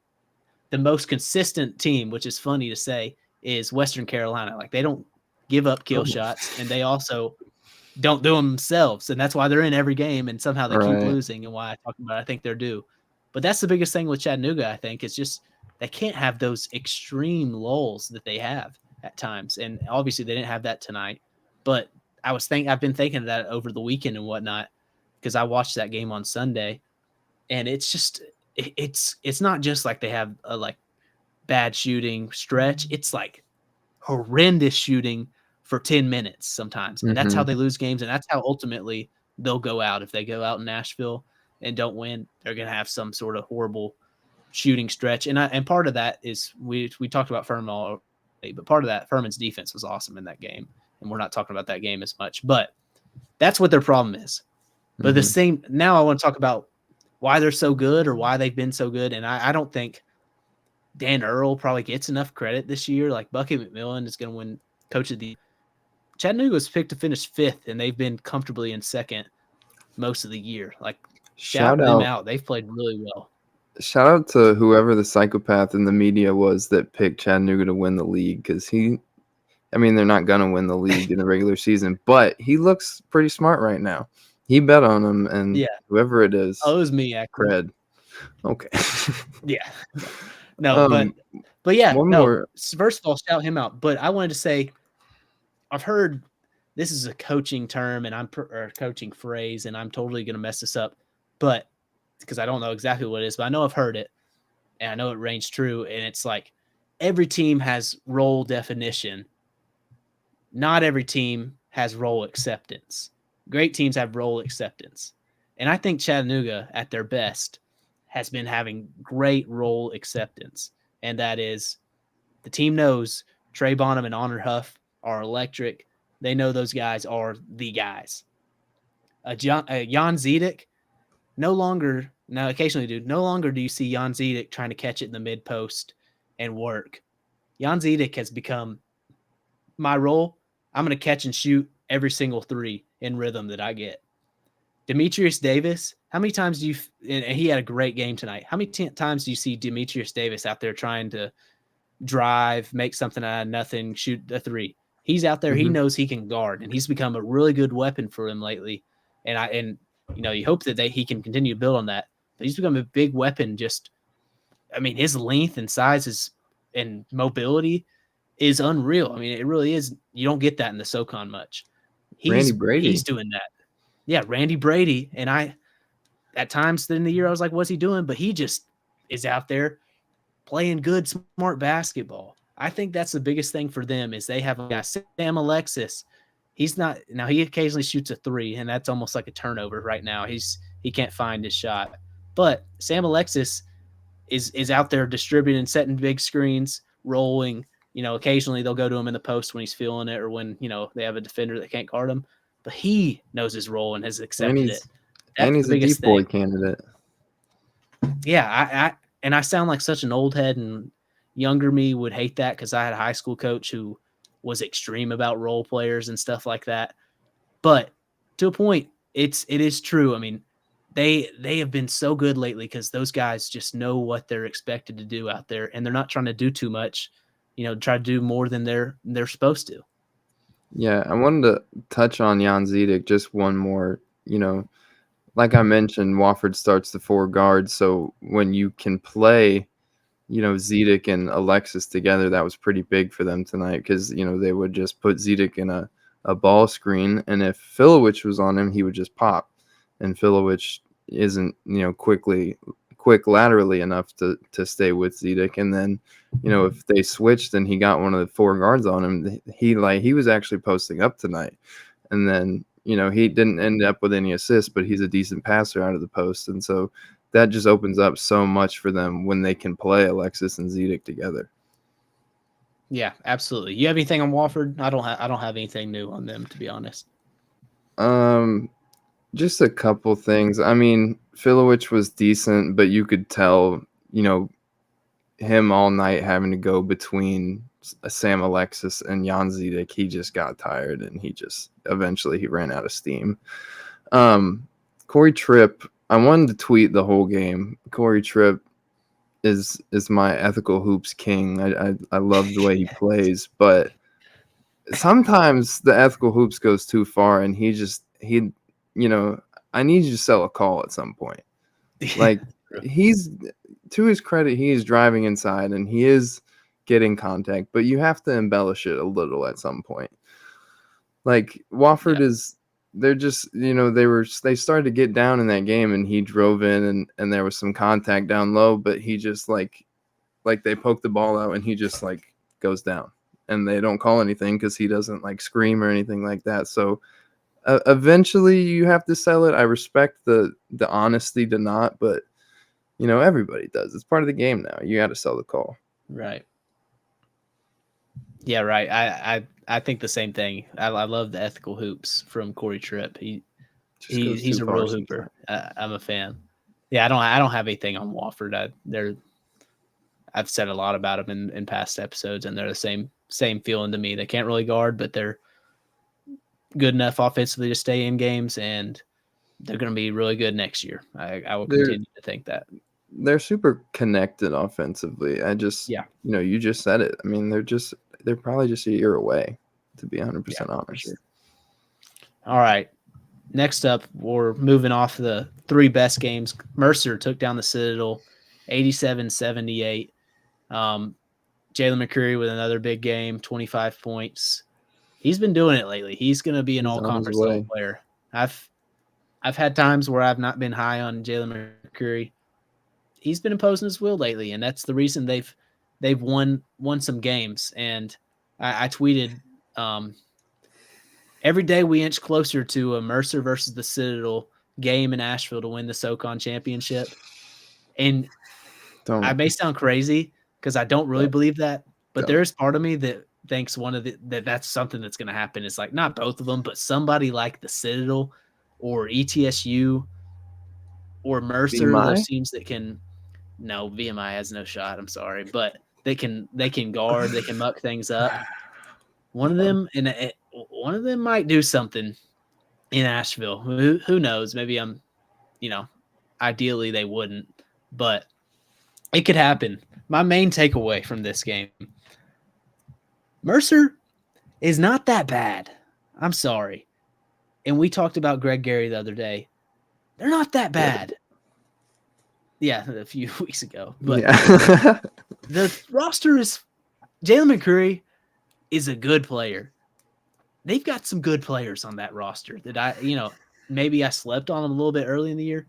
A: the most consistent team, which is funny to say, is Western Carolina. Like they don't give up kill shots, and they also don't do them themselves, and that's why they're in every game, and somehow they keep losing, and why I talk about I think they're due. But that's the biggest thing with Chattanooga, I think, is just they can't have those extreme lulls that they have at times, and obviously they didn't have that tonight. But I've been thinking of that over the weekend and whatnot because I watched that game on Sunday, and it's just it's not just like they have a like bad shooting stretch; it's like horrendous shooting for 10 minutes sometimes. And that's how they lose games. And that's how ultimately they'll go out. If they go out in Nashville and don't win, they're going to have some sort of horrible shooting stretch. And part of that is we talked about Furman all day, but part of that, Furman's defense was awesome in that game. And we're not talking about that game as much, but that's what their problem is. But the same, now I want to talk about why they're so good or why they've been so good. And I don't think Dan Earl probably gets enough credit this year. Like Bucky McMillan is going to win Coach of the Year. Chattanooga was picked to finish 5th, and they've been comfortably in 2nd most of the year. Like, shout them out. They've played really well.
B: Shout out to whoever the psychopath in the media was that picked Chattanooga to win the league, because they're not going to win the league in the regular season, but he looks pretty smart right now. He bet on him, and whoever it is.
A: Oh, it was me, actually.
B: Cred. Okay.
A: Yeah. No, but yeah, more. First of all, shout him out. But I wanted to say, I've heard this is a coaching term or coaching phrase, and I'm totally going to mess this up, but because I don't know exactly what it is, but I know I've heard it, and I know it rings true. And it's like every team has role definition. Not every team has role acceptance. Great teams have role acceptance. And I think Chattanooga, at their best, has been having great role acceptance. And that is, the team knows Trey Bonham and Honor Huff are electric. They know those guys are the guys. Jan Zedek, no longer do you see Jan Zedek trying to catch it in the mid post and work. Jan Zedek has become my role. I'm going to catch and shoot every single 3 in rhythm that I get. Demetrius Davis, how many times do you – and he had a great game tonight. How many times do you see Demetrius Davis out there trying to drive, make something out of nothing, shoot a 3? He's out there. He knows he can guard, and he's become a really good weapon for him lately. And you hope that he can continue to build on that. But he's become a big weapon. His length and size and mobility is unreal. I mean, it really is. You don't get that in the SoCon much.
B: Randy Brady.
A: He's doing that. Yeah, Randy Brady. And at times in the year, I was like, what's he doing? But he just is out there playing good, smart basketball. I think that's the biggest thing for them is they have a guy, Sam Alexis. He's not – now he occasionally shoots a 3, and that's almost like a turnover right now. He can't find his shot. But Sam Alexis is out there distributing, setting big screens, rolling. Occasionally they'll go to him in the post when he's feeling it or when, they have a defender that can't guard him. But he knows his role and has accepted it.
B: And he's a deep boy candidate.
A: Yeah, I sound like such an old head, and younger me would hate that because I had a high school coach who was extreme about role players and stuff like that. But to a point, it is true. I mean, they have been so good lately because those guys just know what they're expected to do out there, and they're not trying to do too much. Try to do more than they're supposed to.
B: Yeah, I wanted to touch on Jan Zedek just one more. Like I mentioned, Wofford starts the 4 guards, so when you can play, Zedek and Alexis together, that was pretty big for them tonight because, they would just put Zedek in a ball screen, and if Filowich was on him, he would just pop, and Filowich isn't, quick laterally enough to stay with Zedek. And then, if they switched and he got one of the 4 guards on him, he was actually posting up tonight. And then, he didn't end up with any assists, but he's a decent passer out of the post. And so that just opens up so much for them when they can play Alexis and Zedek together.
A: Yeah, absolutely. You have anything on Wofford? I don't have anything new on them, to be honest.
B: Just a couple things. I mean, Filowich was decent, but you could tell, him all night having to go between Sam Alexis and Jan Zedek. He just got tired, and eventually he ran out of steam. Corey Tripp, I wanted to tweet the whole game. Corey Tripp is my ethical hoops king. I love the way he plays, but sometimes the ethical hoops goes too far, and I need you to sell a call at some point. Like, he's, to his credit, he is driving inside and he is getting contact, but you have to embellish it a little at some point. Like, Wofford they're just, they started to get down in that game, and he drove in and there was some contact down low, but he just like they poked the ball out and he just goes down, and they don't call anything because he doesn't scream or anything like that. So eventually you have to sell it. I respect the honesty to not, but Everybody does. It's part of the game now. You got to sell the call.
A: Right. Yeah, right. I think the same thing. I love the ethical hoops from Corey Tripp.
B: Just goes
A: He's
B: too
A: a
B: far
A: real hooper.
B: sometimes.
A: I'm a fan. Yeah, I don't have anything on Wofford. I've said a lot about them in past episodes, and they're the same feeling to me. They can't really guard, but they're good enough offensively to stay in games, and they're going to be really good next year. I will
B: They're
A: continue to think that.
B: they're super connected offensively.
A: Yeah,
B: You just said it. I mean, they're probably just a year away, to be 100%
A: yeah, for
B: honest.
A: sure. All right. Next up, we're moving off the three best games. Mercer took down the Citadel 87-78. Jalen McCreary with another big game, 25 points. He's been doing it lately. He's going to be an
B: He's on his
A: all-conference level
B: way.
A: player. I've had times where I've not been high on Jalen McCreary. He's been imposing his will lately, and that's the reason they've won some games. And I tweeted every day we inch closer to a Mercer versus the Citadel game in Asheville to win the SoCon championship. And I
B: Don't
A: may sound crazy because I don't really believe that, but there
B: don't
A: is part of me that thinks that's something that's going to happen. It's like not both of them, but somebody like the Citadel or ETSU or Mercer, those
B: VMI?
A: teams that can. No, VMI has no shot. I'm sorry, but they can guard, they can muck things up. One of them one of them might do something in Asheville. Who knows? Maybe ideally they wouldn't, but it could happen. My main takeaway from this game, Mercer is not that bad. I'm sorry. And we talked about Greg Gary the other day. They're not that bad. Yeah, a few weeks ago. But
B: Yeah.
A: the roster is Jalen McCreary is a good player. They've got some good players on that roster that maybe I slept on them a little bit early in the year.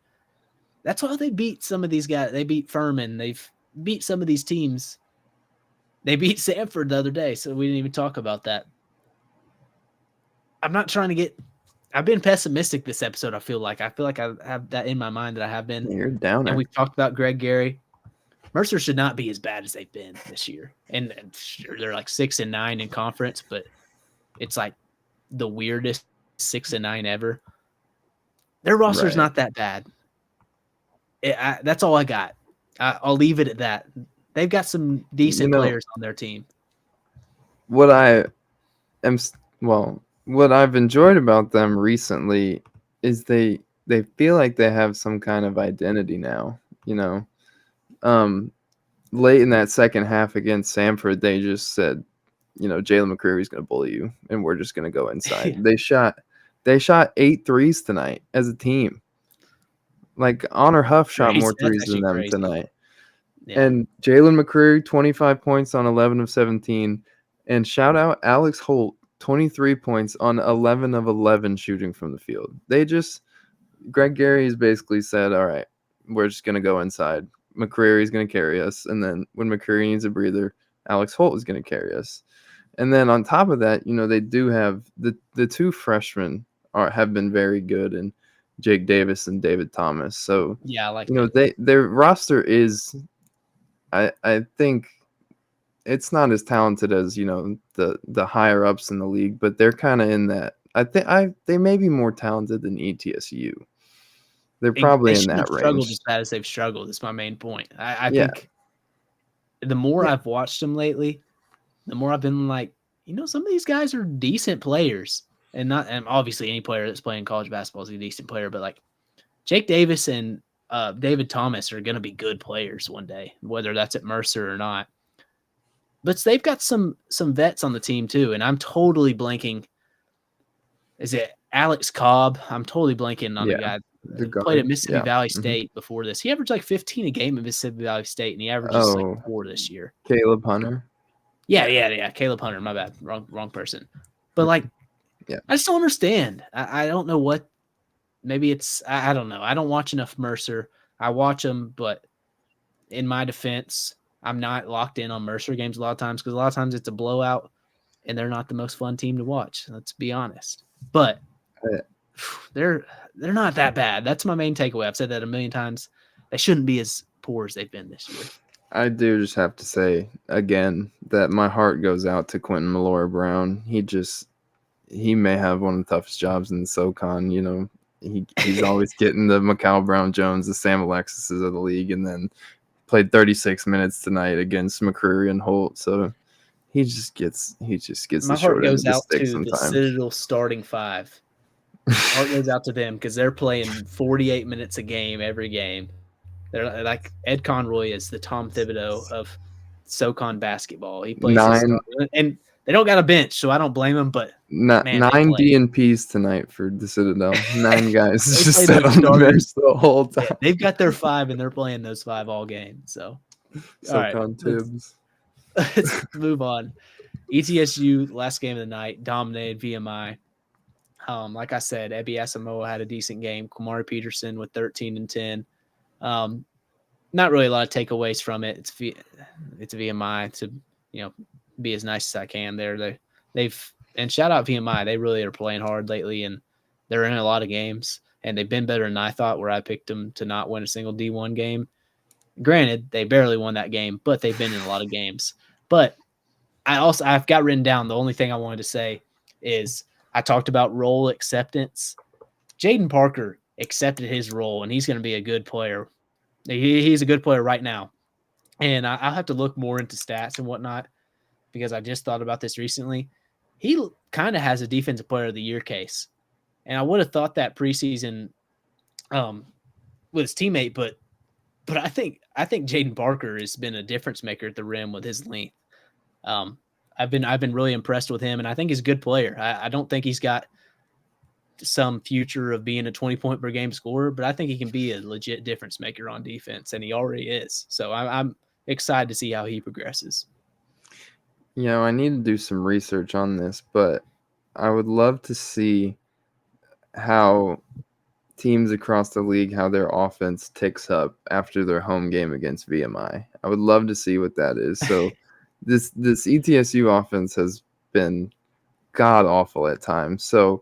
A: That's why they beat some of these guys. They beat Furman. They've beat some of these teams. They beat Samford the other day, so we didn't even talk about that. I'm not trying to get – I've been pessimistic this episode, I feel like. I have that in my mind that I have been.
B: You're down.
A: And we've talked about Greg Gary. Mercer should not be as bad as they've been this year. And sure, they're like 6-9 in conference, but it's like the weirdest 6-9 ever. Their roster's
B: Right.
A: not that bad. That's all I got. I'll leave it at that. They've got some decent players on their team.
B: What I've enjoyed about them recently is they feel like they have some kind of identity now. Late in that second half against Samford, they just said, Jalen McCreary's going to bully you, and we're just going to go inside.
A: Yeah.
B: They shot 8 threes tonight as a team. Like Honor Huff shot more threes than them tonight.
A: Yeah.
B: And Jalen McCreary, 25 points on 11 of 17. And shout out Alex Holt, 23 points on 11 of 11 shooting from the field. Greg Gary has basically said, all right, we're just going to go inside. McCreary's going to carry us. And then when McCreary needs a breather, Alex Holt is going to carry us. And then on top of that, they do have the two freshmen have been very good, and Jake Davis and David Thomas. So,
A: yeah, I like that.
B: Their roster is, I think it's not as talented as, the higher ups in the league, but they're kind of in that. I think they may be more talented than ETSU. They're probably in that range.
A: Struggled as bad as they've struggled. That's my main point. I think the more I've watched them lately, the more I've been like, some of these guys are decent players, and obviously any player that's playing college basketball is a decent player, but like Jake Davis and David Thomas are going to be good players one day, whether that's at Mercer or not. But they've got some vets on the team too, and I'm totally blanking. Is it Alex Cobb? I'm totally blanking on the guy who played at Mississippi Valley State before this. He averaged like 15 a game at Mississippi Valley State, and he averages like 4 this year.
B: Caleb Hunter.
A: Yeah. Caleb Hunter. My bad. Wrong person. But like, I just don't understand. I don't know what. Maybe it's I don't know. I don't watch enough Mercer. I watch them, but in my defense, I'm not locked in on Mercer games a lot of times because a lot of times it's a blowout, and they're not the most fun team to watch. Let's be honest. But they're not that bad. That's my main takeaway. I've said that a million times. They shouldn't be as poor as they've been this year.
B: I do just have to say again that my heart goes out to Quentin Malora Brown. He may have one of the toughest jobs in the SoCon. You know, he's always getting the Macau Brown Jones, the Sam Alexis's of the league, and then played 36 minutes tonight against McCreary and Holt. So he just gets
A: My
B: the
A: heart
B: short end
A: goes
B: of the
A: out
B: stick
A: to the
B: sometimes.
A: Citadel starting five. Heart goes out to them because they're playing 48 minutes a game every game. They're like Ed Conroy is the Tom Thibodeau of SoCon basketball. He plays his
B: Nine
A: starter, and they don't got a bench, so I don't blame them. But man, they
B: nine
A: play.
B: DNPs tonight for the Citadel. 9 guys
A: They
B: just
A: play
B: sat
A: their
B: on the bench
A: starters.
B: the whole
A: Yeah,
B: time.
A: they've got their 5, and they're playing those 5 all game. So, all right,
B: SoCon Tibbs.
A: let's move on. ETSU last game of the night dominated VMI. Like I said, Ebi Asamoah had a decent game. Kamari Peterson with 13 and 10. Not really a lot of takeaways from it. It's VMI to be as nice as I can. They've and shout out VMI. They really are playing hard lately, and they're in a lot of games. And they've been better than I thought. Where I picked them to not win a single D1 game. Granted, they barely won that game, but they've been in a lot of games. But I've got written down. The only thing I wanted to say is I talked about role acceptance. Jaden Parker accepted his role, and he's going to be a good player. He's a good player right now. And I'll have to look more into stats and whatnot because I just thought about this recently. He kind of has a defensive player of the year case. And I would have thought that preseason with his teammate, but I think Jaden Parker has been a difference maker at the rim with his length. I've been really impressed with him, and I think he's a good player. I don't think he's got some future of being a 20-point per game scorer, but I think he can be a legit difference maker on defense, and he already is. So I'm excited to see how he progresses.
B: I need to do some research on this, but I would love to see how teams across the league, how their offense ticks up after their home game against VMI. I would love to see what that is. So this ETSU offense has been god awful at times. So,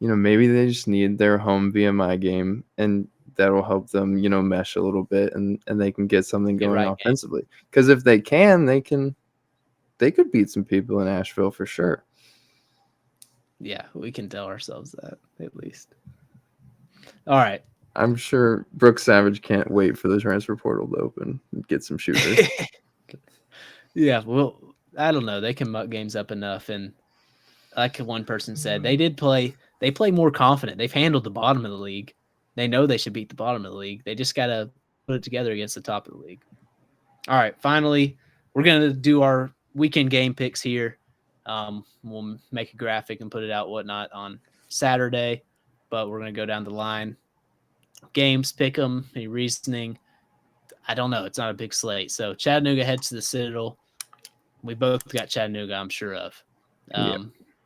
B: maybe they just need their home VMI game, and that'll help them, mesh a little bit, and they can get something going offensively. Because if they can, they could beat some people in Asheville for sure.
A: Yeah, we can tell ourselves that at least. All right.
B: I'm sure Brooks Savage can't wait for the transfer portal to open and get some shooters.
A: Yeah, well, I don't know. They can muck games up enough, and like one person said, they play more confident. They've handled the bottom of the league. They know they should beat the bottom of the league. They just got to put it together against the top of the league. All right, finally, we're going to do our weekend game picks here. We'll make a graphic and put it out whatnot on Saturday, but we're going to go down the line. Games, pick them, any reasoning. I don't know. It's not a big slate. So Chattanooga heads to the Citadel. We both got Chattanooga, I'm sure of.
B: Yeah.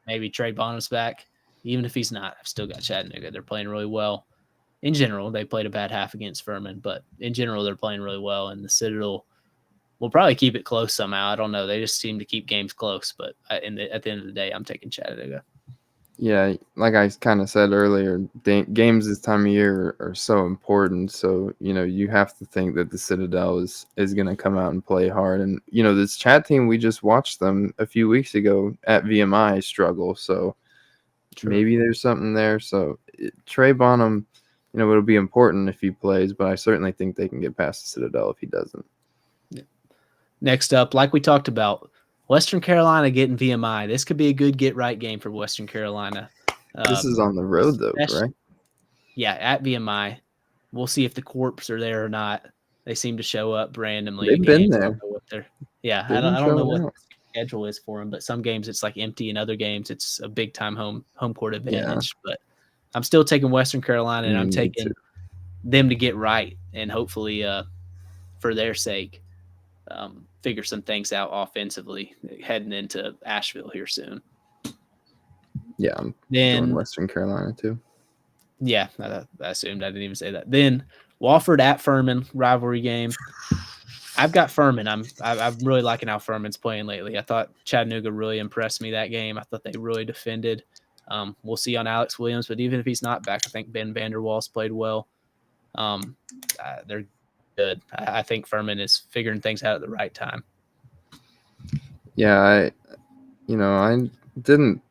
A: Maybe Trey Bonham's back. Even if he's not, I've still got Chattanooga. They're playing really well. In general, they played a bad half against Furman, but in general, they're playing really well. And the Citadel will probably keep it close somehow. I don't know. They just seem to keep games close. But at the end of the day, I'm taking Chattanooga.
B: Yeah, like I kind of said earlier, games this time of year are so important. So, you have to think that the Citadel is going to come out and play hard. And, this Chat team, we just watched them a few weeks ago at VMI struggle. So maybe there's something there. So Trey Bonham, it'll be important if he plays, but I certainly think they can get past the Citadel if he doesn't.
A: Yeah. Next up, like we talked about, Western Carolina getting VMI. This could be a good get-right game for Western Carolina.
B: This is on the road, though, right?
A: Yeah, at VMI. We'll see if the Corps are there or not. They seem to show up randomly.
B: They've been there.
A: I don't know what the schedule is for them, but some games it's like empty, and other games it's a big-time home court advantage. Yeah. But I'm still taking Western Carolina, and I'm taking them to get right, and hopefully for their sake, figure some things out offensively heading into Asheville here soon.
B: Yeah, I'm doing Western Carolina too.
A: Yeah, I assumed. I didn't even say that. Then Wofford at Furman, rivalry game. I've got Furman. I'm really liking how Furman's playing lately. I thought Chattanooga really impressed me that game. I thought they really defended. We'll see on Alex Williams, but even if he's not back, I think Ben Vanderwalls played well. They're good. I think Furman is figuring things out at the right time.
B: Yeah, I didn't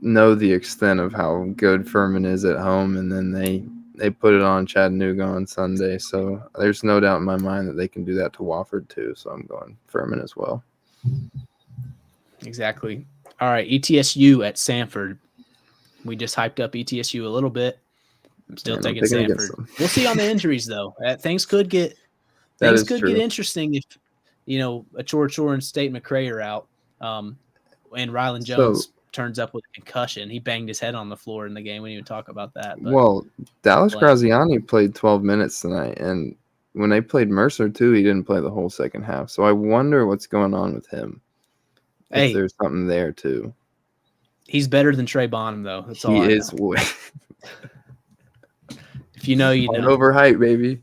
B: know the extent of how good Furman is at home, and then they put it on Chattanooga on Sunday. So there's no doubt in my mind that they can do that to Wofford too. So I'm going Furman as well.
A: Exactly. All right, ETSU at Samford. We just hyped up ETSU a little bit. I'm still taking Samford. We'll see on the injuries though. Things could get interesting if a Chor and State McCray are out, and Rylan Jones turns up with a concussion. He banged his head on the floor in the game. We didn't even talk about that. But
B: Dallas Graziani played 12 minutes tonight, and when they played Mercer too, he didn't play the whole second half. So I wonder what's going on with him. If there's something there too.
A: He's better than Trey Bonham, though. That's all
B: he
A: I
B: is.
A: know. If you know, you know.
B: Overhyped, baby.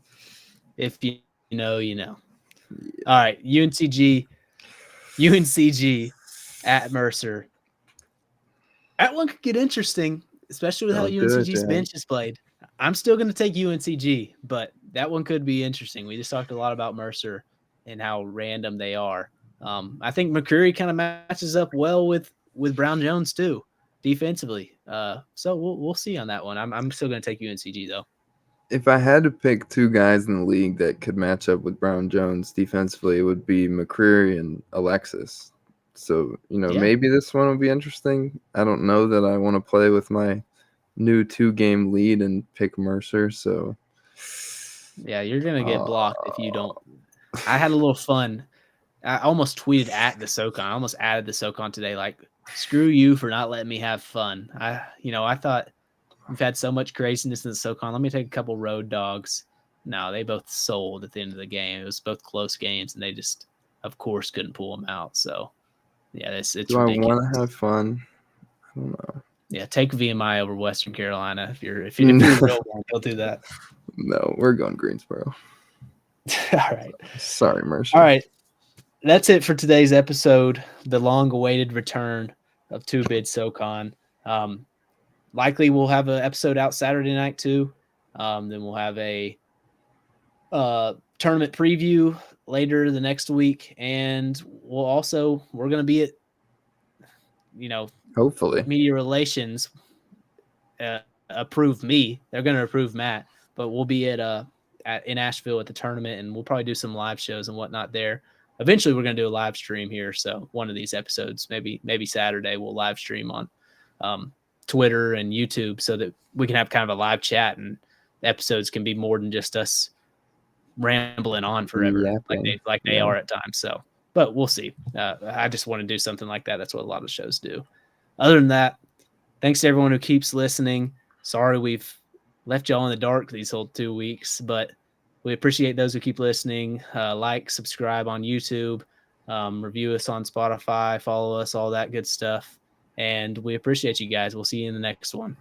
A: If you know, you know. Yeah. All right, UNCG at Mercer. That one could get interesting, especially with how UNCG's bench is played. I'm still going to take UNCG, but that one could be interesting. We just talked a lot about Mercer and how random they are. I think McCreary kind of matches up well with Brown Jones too, defensively. So we'll see on that one. I'm still going to take UNCG though.
B: If I had to pick two guys in the league that could match up with Brown Jones defensively, it would be McCreary and Alexis. So, maybe this one will be interesting. I don't know that I want to play with my new 2-game lead and pick Mercer. So,
A: yeah, you're going to get blocked if you don't. I had a little fun. I almost tweeted at the SoCon. I almost added the SoCon today. Like, screw you for not letting me have fun. I thought we've had so much craziness in the SoCon. Let me take a couple road dogs. No, they both sold at the end of the game. It was both close games, and they just, of course, couldn't pull them out. So, yeah, it's ridiculous.
B: I want to have fun? I don't know.
A: Yeah, take VMI over Western Carolina if you're a real one. They'll do that.
B: No, we're going Greensboro.
A: All right.
B: Sorry, Mercer.
A: All right. That's it for today's episode. The long-awaited return of Two Bid SoCon. Likely we'll have an episode out Saturday night too. Then we'll have a tournament preview later the next week, and we're going to be at
B: hopefully
A: media relations approve me. They're going to approve Matt, but we'll be in Asheville at the tournament, and we'll probably do some live shows and whatnot there. Eventually we're going to do a live stream here. So one of these episodes, maybe Saturday, we'll live stream on Twitter and YouTube so that we can have kind of a live chat, and the episodes can be more than just us rambling on forever like they are at times. So, but we'll see. I just want to do something like that. That's what a lot of shows do. Other than that, thanks to everyone who keeps listening. Sorry we've left y'all in the dark these whole 2 weeks, but we appreciate those who keep listening. Like, subscribe on YouTube, review us on Spotify, follow us, all that good stuff. And we appreciate you guys. We'll see you in the next one.